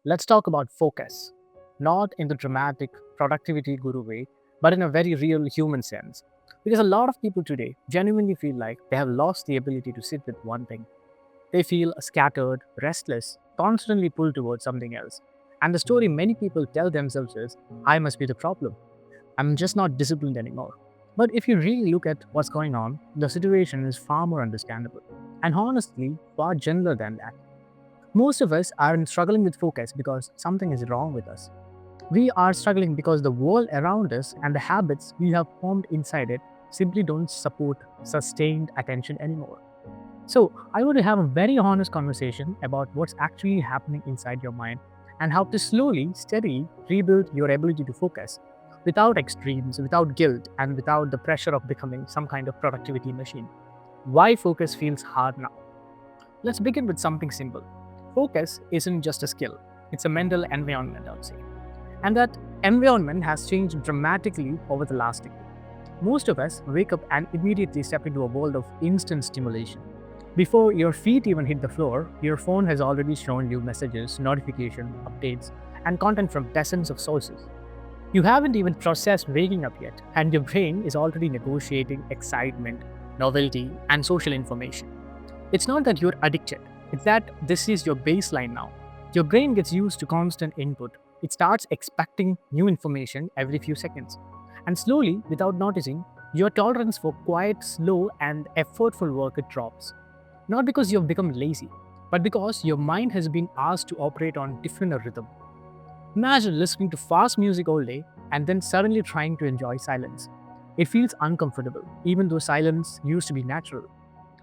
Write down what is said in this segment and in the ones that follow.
Let's talk about focus, not in the dramatic productivity guru way, but in a very real human sense. Because a lot of people today genuinely feel like they have lost the ability to sit with one thing. They feel scattered, restless, constantly pulled towards something else. And the story many people tell themselves is, I must be the problem. I'm just not disciplined anymore. But if you really look at what's going on, the situation is far more understandable. And honestly, far gentler than that. Most of us aren't struggling with focus because something is wrong with us. We are struggling because the world around us and the habits we have formed inside it simply don't support sustained attention anymore. So, I want to have a very honest conversation about what's actually happening inside your mind and how to slowly, steadily rebuild your ability to focus without extremes, without guilt, and without the pressure of becoming some kind of productivity machine. Why focus feels hard now? Let's begin with something simple. Focus isn't just a skill, it's a mental environment, I would say. And that environment has changed dramatically over the last decade. Most of us wake up and immediately step into a world of instant stimulation. Before your feet even hit the floor, your phone has already shown you messages, notifications, updates, and content from dozens of sources. You haven't even processed waking up yet, and your brain is already negotiating excitement, novelty, and social information. It's not that you're addicted, it's that this is your baseline now. Your brain gets used to constant input. It starts expecting new information every few seconds. And slowly, without noticing, your tolerance for quiet, slow, and effortful work it drops. Not because you've become lazy, but because your mind has been asked to operate on different rhythm. Imagine listening to fast music all day and then suddenly trying to enjoy silence. It feels uncomfortable, even though silence used to be natural.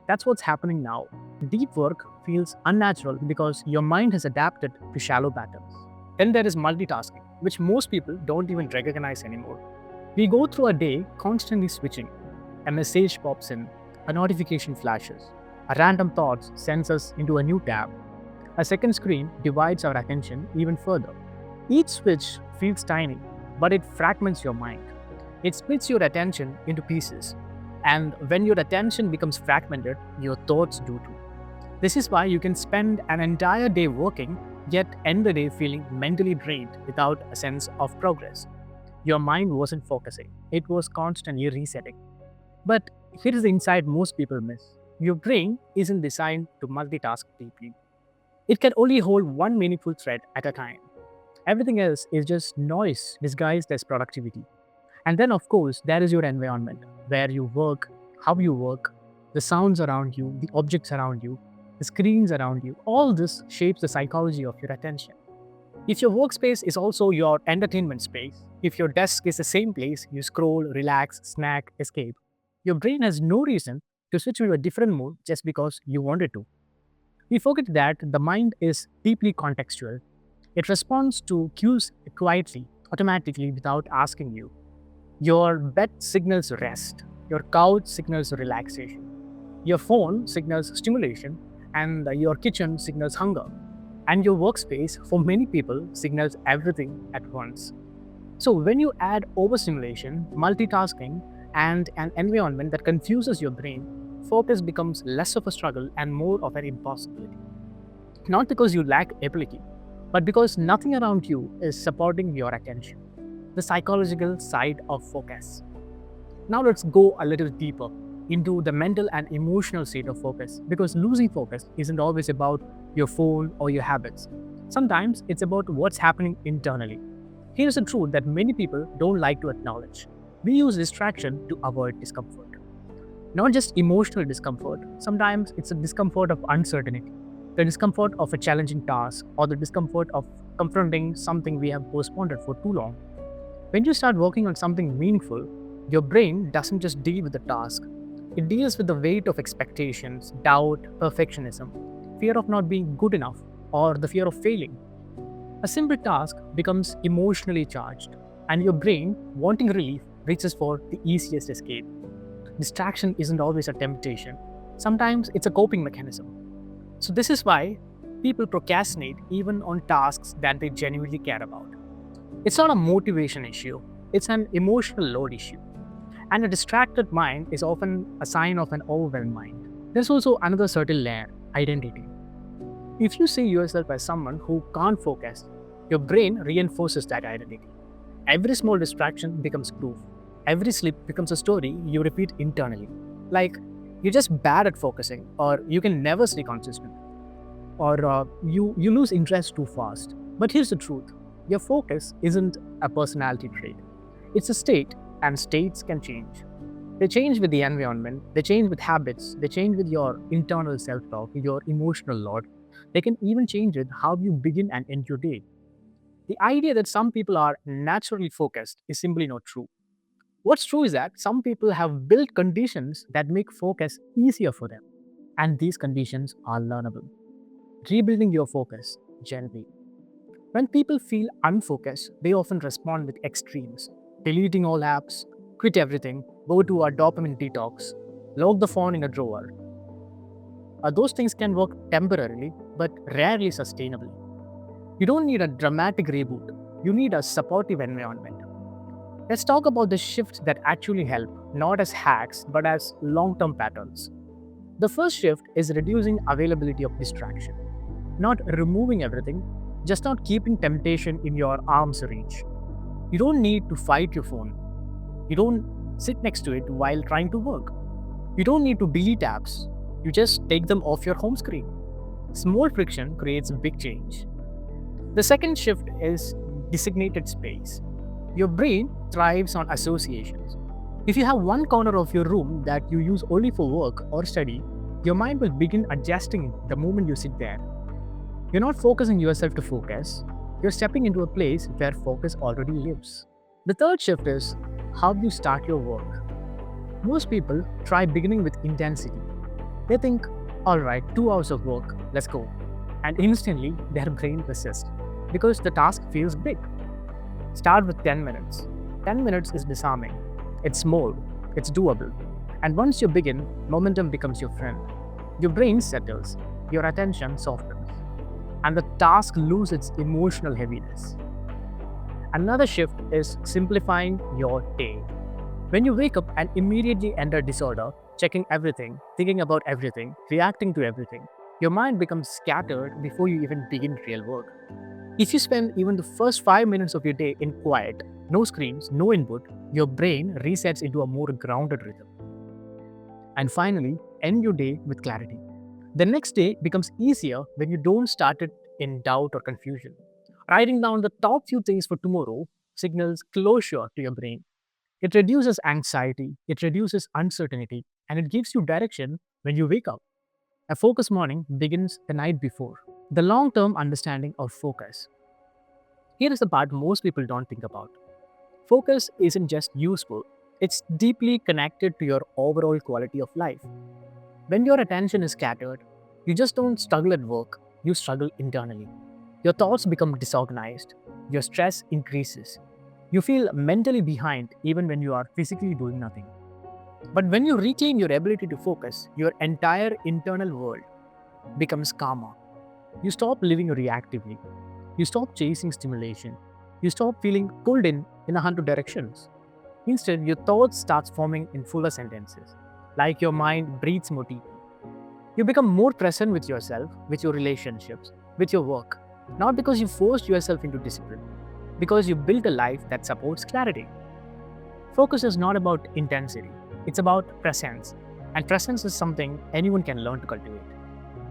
That's what's happening now. Deep work feels unnatural because your mind has adapted to shallow patterns. Then there is multitasking, which most people don't even recognize anymore. We go through a day constantly switching. A message pops in, a notification flashes, a random thought sends us into a new tab. A second screen divides our attention even further. Each switch feels tiny, but it fragments your mind. It splits your attention into pieces. And when your attention becomes fragmented, your thoughts do too. This is why you can spend an entire day working, yet end the day feeling mentally drained without a sense of progress. Your mind wasn't focusing, it was constantly resetting. But here is the insight most people miss. Your brain isn't designed to multitask deeply. It can only hold one meaningful thread at a time. Everything else is just noise disguised as productivity. And then, of course, there is your environment where you work, how you work, the sounds around you, the objects around you, the screens around you. All this shapes the psychology of your attention. If your workspace is also your entertainment space, if your desk is the same place you scroll, relax, snack, escape, your brain has no reason to switch to a different mode just because you wanted to. We forget that the mind is deeply contextual. It responds to cues quietly, automatically, without asking you. Your bed signals rest, your couch signals relaxation, your phone signals stimulation, and your kitchen signals hunger. And your workspace, for many people, signals everything at once. So, when you add overstimulation, multitasking, and an environment that confuses your brain, focus becomes less of a struggle and more of an impossibility. Not because you lack ability, but because nothing around you is supporting your attention. The psychological side of focus. Now let's go a little deeper into the mental and emotional state of focus because losing focus isn't always about your phone or your habits. Sometimes it's about what's happening internally. Here's the truth that many people don't like to acknowledge. We use distraction to avoid discomfort. Not just emotional discomfort, sometimes it's a discomfort of uncertainty, the discomfort of a challenging task, or the discomfort of confronting something we have postponed for too long. When you start working on something meaningful, your brain doesn't just deal with the task, it deals with the weight of expectations, doubt, perfectionism, fear of not being good enough, or the fear of failing. A simple task becomes emotionally charged, and your brain, wanting relief, reaches for the easiest escape. Distraction isn't always a temptation, sometimes it's a coping mechanism. So, this is why people procrastinate even on tasks that they genuinely care about. It's not a motivation issue, it's an emotional load issue. And a distracted mind is often a sign of an overwhelmed mind. There's also another subtle layer: identity. If you see yourself as someone who can't focus, your brain reinforces that identity. Every small distraction becomes proof. Every slip becomes a story you repeat internally. Like, you're just bad at focusing, or you can never stay consistent, or you lose interest too fast. But here's the truth: your focus isn't a personality trait, it's a state, and states can change. They change with the environment, they change with habits, they change with your internal self talk, with your emotional load. They can even change with how you begin and end your day. The idea that some people are naturally focused is simply not true. What's true is that some people have built conditions that make focus easier for them, and these conditions are learnable. Rebuilding your focus gently. When people feel unfocused, they often respond with extremes: deleting all apps, quit everything, go to a dopamine detox, lock the phone in a drawer. Those things can work temporarily, but rarely sustainably. You don't need a dramatic reboot, you need a supportive environment. Let's talk about the shifts that actually help, not as hacks, but as long term patterns. The first shift is reducing availability of distraction, not removing everything, just not keeping temptation in your arm's reach. You don't need to fight your phone. You don't sit next to it while trying to work. You don't need to delete apps. You just take them off your home screen. Small friction creates big change. The second shift is designated space. Your brain thrives on associations. If you have one corner of your room that you use only for work or study, your mind will begin adjusting the moment you sit there. You're not focusing yourself to focus, you're stepping into a place where focus already lives. The third shift is how you start your work. Most people try beginning with intensity. They think, alright, 2 hours of work, let's go. And instantly their brain resists because the task feels big. Start with 10 minutes. 10 minutes is disarming. It's small, it's doable. And once you begin, momentum becomes your friend. Your brain settles, your attention softens, and the task loses its emotional heaviness. Another shift is simplifying your day. When you wake up and immediately enter disorder, checking everything, thinking about everything, reacting to everything, your mind becomes scattered before you even begin real work. If you spend even the first 5 minutes of your day in quiet, no screens, no input, your brain resets into a more grounded rhythm. And finally, end your day with clarity. The next day becomes easier when you don't start it in doubt or confusion. Writing down the top few things for tomorrow signals closure to your brain. It reduces anxiety, it reduces uncertainty, and it gives you direction when you wake up. A focused morning begins the night before. The long term understanding of focus. Here is the part most people don't think about. Focus isn't just useful, it's deeply connected to your overall quality of life. When your attention is scattered, you just don't struggle at work, you struggle internally. Your thoughts become disorganized, your stress increases. You feel mentally behind even when you are physically doing nothing. But when you reclaim your ability to focus, your entire internal world becomes calmer. You stop living reactively. You stop chasing stimulation. You stop feeling pulled in 100 directions. Instead, your thoughts start forming in fuller sentences, like your mind breathes more deeply. You become more present with yourself, with your relationships, with your work, not because you forced yourself into discipline, because you built a life that supports clarity. Focus is not about intensity, it's about presence. And presence is something anyone can learn to cultivate.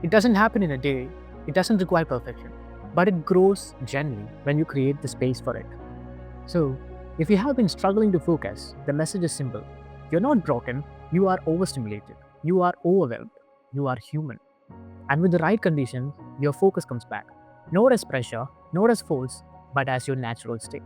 It doesn't happen in a day, it doesn't require perfection, but it grows gently when you create the space for it. So, if you have been struggling to focus, the message is simple. You're not broken, you are overstimulated, you are overwhelmed, you are human. And with the right conditions, your focus comes back. Not as pressure, not as force, but as your natural state.